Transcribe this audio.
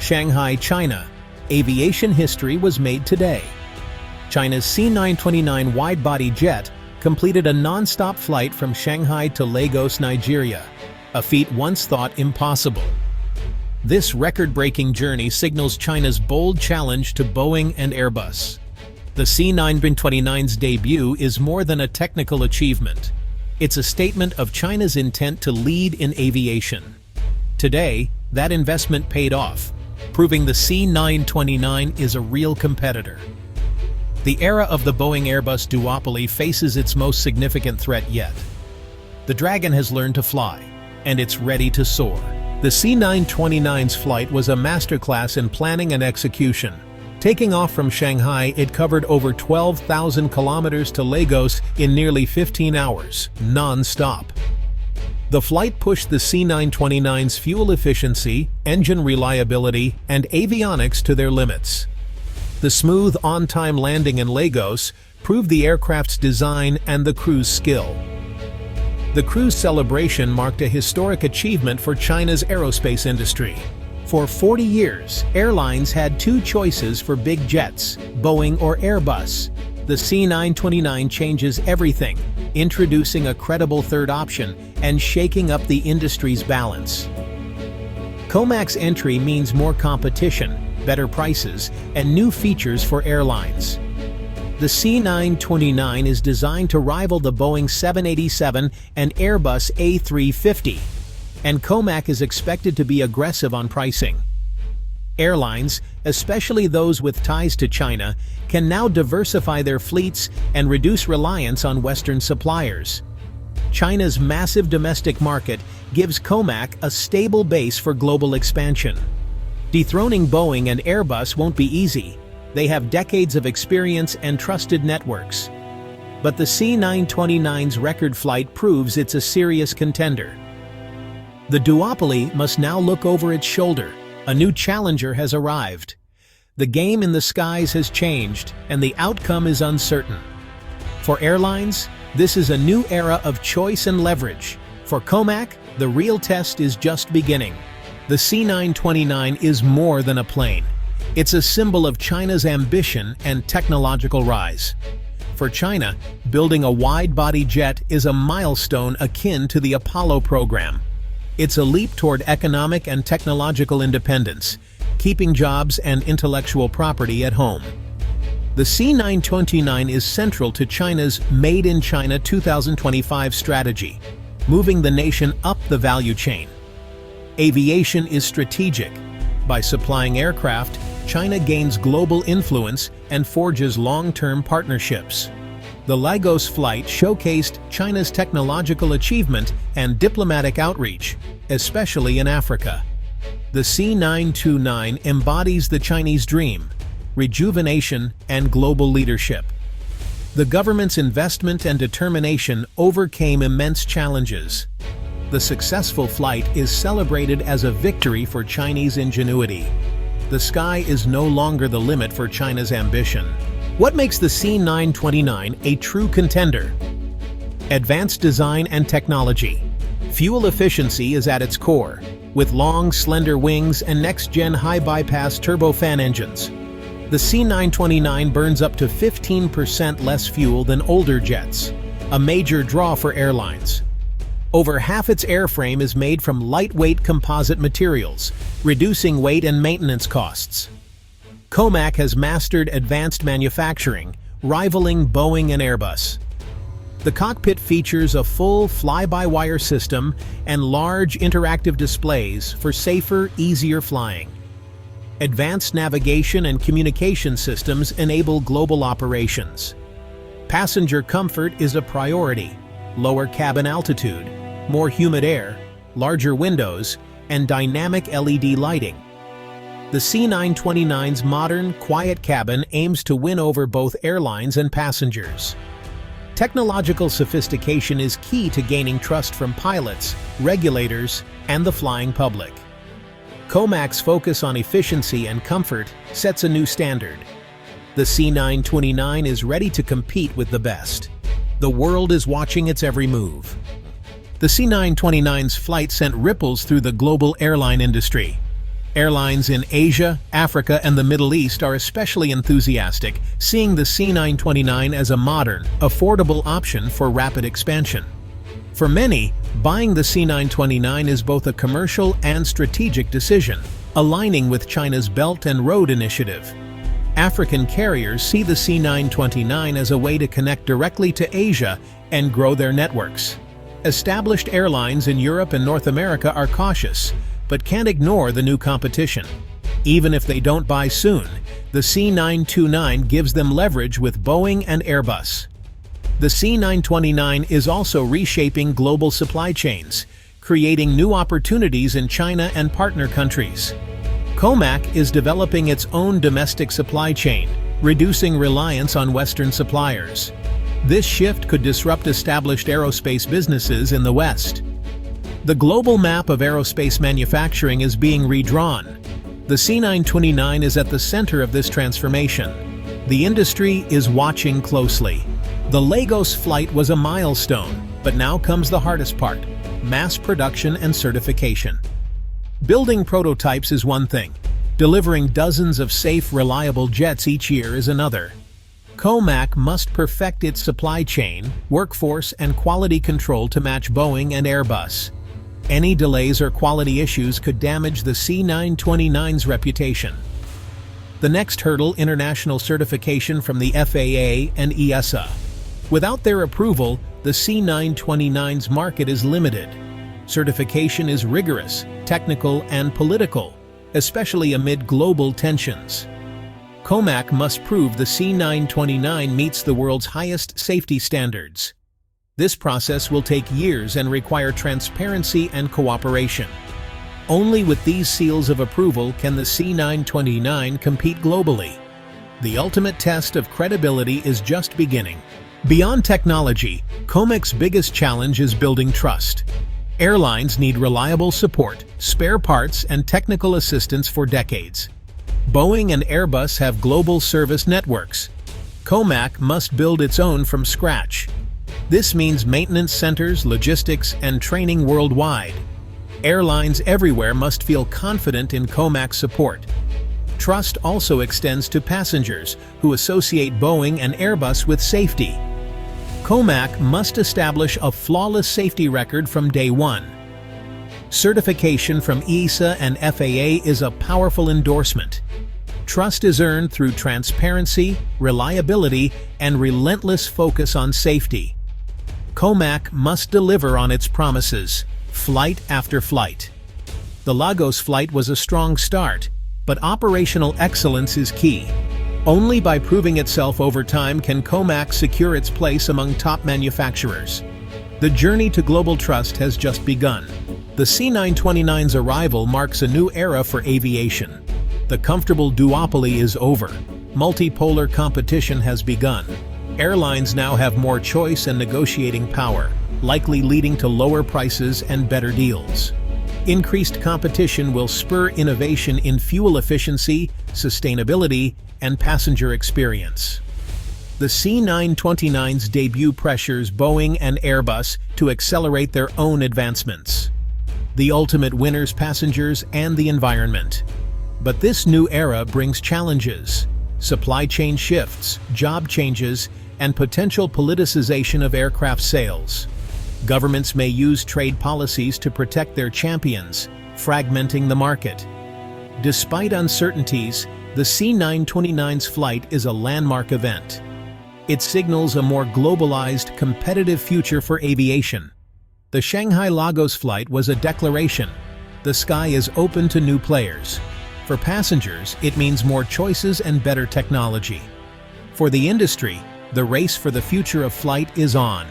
Shanghai, China. Aviation history was made today. China's C929 wide-body jet completed a non-stop flight from Shanghai to Lagos, Nigeria, a feat once thought impossible. This record-breaking journey signals China's bold challenge to Boeing and Airbus. The C929's debut is more than a technical achievement. It's a statement of China's intent to lead in aviation. Today, that investment paid off, proving the C929 is a real competitor. The era of the Boeing-Airbus duopoly faces its most significant threat yet. The Dragon has learned to fly, and it's ready to soar. The C929's flight was a masterclass in planning and execution. Taking off from Shanghai, it covered over 12,000 kilometers to Lagos in nearly 15 hours, non-stop. The flight pushed the C929's fuel efficiency, engine reliability, and avionics to their limits. The smooth, on-time landing in Lagos proved the aircraft's design and the crew's skill. The crew's celebration marked a historic achievement for China's aerospace industry. For 40 years, airlines had two choices for big jets, Boeing or Airbus. The C929 changes everything, introducing a credible third option and shaking up the industry's balance. COMAC's entry means more competition, better prices, and new features for airlines. The C929 is designed to rival the Boeing 787 and Airbus A350, and COMAC is expected to be aggressive on pricing. Airlines, especially those with ties to China, can now diversify their fleets and reduce reliance on Western suppliers. China's massive domestic market gives COMAC a stable base for global expansion. Dethroning Boeing and Airbus won't be easy. They have decades of experience and trusted networks. But the C929's record flight proves it's a serious contender. The duopoly must now look over its shoulder. A new challenger has arrived. The game in the skies has changed, and the outcome is uncertain. For airlines, this is a new era of choice and leverage. For COMAC, the real test is just beginning. The C929 is more than a plane. It's a symbol of China's ambition and technological rise. For China, building a wide-body jet is a milestone akin to the Apollo program. It's a leap toward economic and technological independence, keeping jobs and intellectual property at home. The C929 is central to China's Made in China 2025 strategy, moving the nation up the value chain. Aviation is strategic. By supplying aircraft, China gains global influence and forges long-term partnerships. The Lagos flight showcased China's technological achievement and diplomatic outreach, especially in Africa. The C929 embodies the Chinese dream, rejuvenation, and global leadership. The government's investment and determination overcame immense challenges. The successful flight is celebrated as a victory for Chinese ingenuity. The sky is no longer the limit for China's ambition. What makes the C929 a true contender? Advanced design and technology. Fuel efficiency is at its core, with long, slender wings and next-gen high-bypass turbofan engines. The C929 burns up to 15% less fuel than older jets, a major draw for airlines. Over half its airframe is made from lightweight composite materials, reducing weight and maintenance costs. COMAC has mastered advanced manufacturing, rivaling Boeing and Airbus. The cockpit features a full fly-by-wire system and large interactive displays for safer, easier flying. Advanced navigation and communication systems enable global operations. Passenger comfort is a priority. Lower cabin altitude, more humid air, larger windows, and dynamic LED lighting. The C929's modern, quiet cabin aims to win over both airlines and passengers. Technological sophistication is key to gaining trust from pilots, regulators, and the flying public. COMAC's focus on efficiency and comfort sets a new standard. The C929 is ready to compete with the best. The world is watching its every move. The C929's flight sent ripples through the global airline industry. Airlines in Asia, Africa, and the Middle East are especially enthusiastic, seeing the C929 as a modern, affordable option for rapid expansion. For many, buying the C929 is both a commercial and strategic decision, aligning with China's Belt and Road Initiative. African carriers see the C929 as a way to connect directly to Asia and grow their networks. Established airlines in Europe and North America are cautious, but can't ignore the new competition. Even if they don't buy soon, the C929 gives them leverage with Boeing and Airbus. The C929 is also reshaping global supply chains, creating new opportunities in China and partner countries. COMAC is developing its own domestic supply chain, reducing reliance on Western suppliers. This shift could disrupt established aerospace businesses in the West. The global map of aerospace manufacturing is being redrawn. The C929 is at the center of this transformation. The industry is watching closely. The Lagos flight was a milestone, but now comes the hardest part: mass production and certification. Building prototypes is one thing. Delivering dozens of safe, reliable jets each year is another. COMAC must perfect its supply chain, workforce, and quality control to match Boeing and Airbus. Any delays or quality issues could damage the C929's reputation. The next hurdle: international certification from the FAA and EASA. Without their approval, the C929's market is limited. Certification is rigorous, technical, and political, especially amid global tensions. COMAC must prove the C929 meets the world's highest safety standards. This process will take years and require transparency and cooperation. Only with these seals of approval can the C929 compete globally. The ultimate test of credibility is just beginning. Beyond technology, COMAC's biggest challenge is building trust. Airlines need reliable support, spare parts, and technical assistance for decades. Boeing and Airbus have global service networks. COMAC must build its own from scratch. This means maintenance centers, logistics, and training worldwide. Airlines everywhere must feel confident in COMAC's support. Trust also extends to passengers, who associate Boeing and Airbus with safety. COMAC must establish a flawless safety record from day one. Certification from EASA and FAA is a powerful endorsement. Trust is earned through transparency, reliability, and relentless focus on safety. COMAC must deliver on its promises, flight after flight. The Lagos flight was a strong start, but operational excellence is key. Only by proving itself over time can COMAC secure its place among top manufacturers. The journey to global trust has just begun. The C929's arrival marks a new era for aviation. The comfortable duopoly is over. Multipolar competition has begun. Airlines now have more choice and negotiating power, likely leading to lower prices and better deals. Increased competition will spur innovation in fuel efficiency, sustainability, and passenger experience. The C929's debut pressures Boeing and Airbus to accelerate their own advancements. The ultimate winners: passengers and the environment. But this new era brings challenges: supply chain shifts, job changes, and potential politicization of aircraft sales. Governments may use trade policies to protect their champions, fragmenting the market. Despite uncertainties, the C929's flight is a landmark event. It signals a more globalized, competitive future for aviation. The Shanghai-Lagos flight was a declaration. The sky is open to new players. For passengers, it means more choices and better technology. For the industry, the race for the future of flight is on.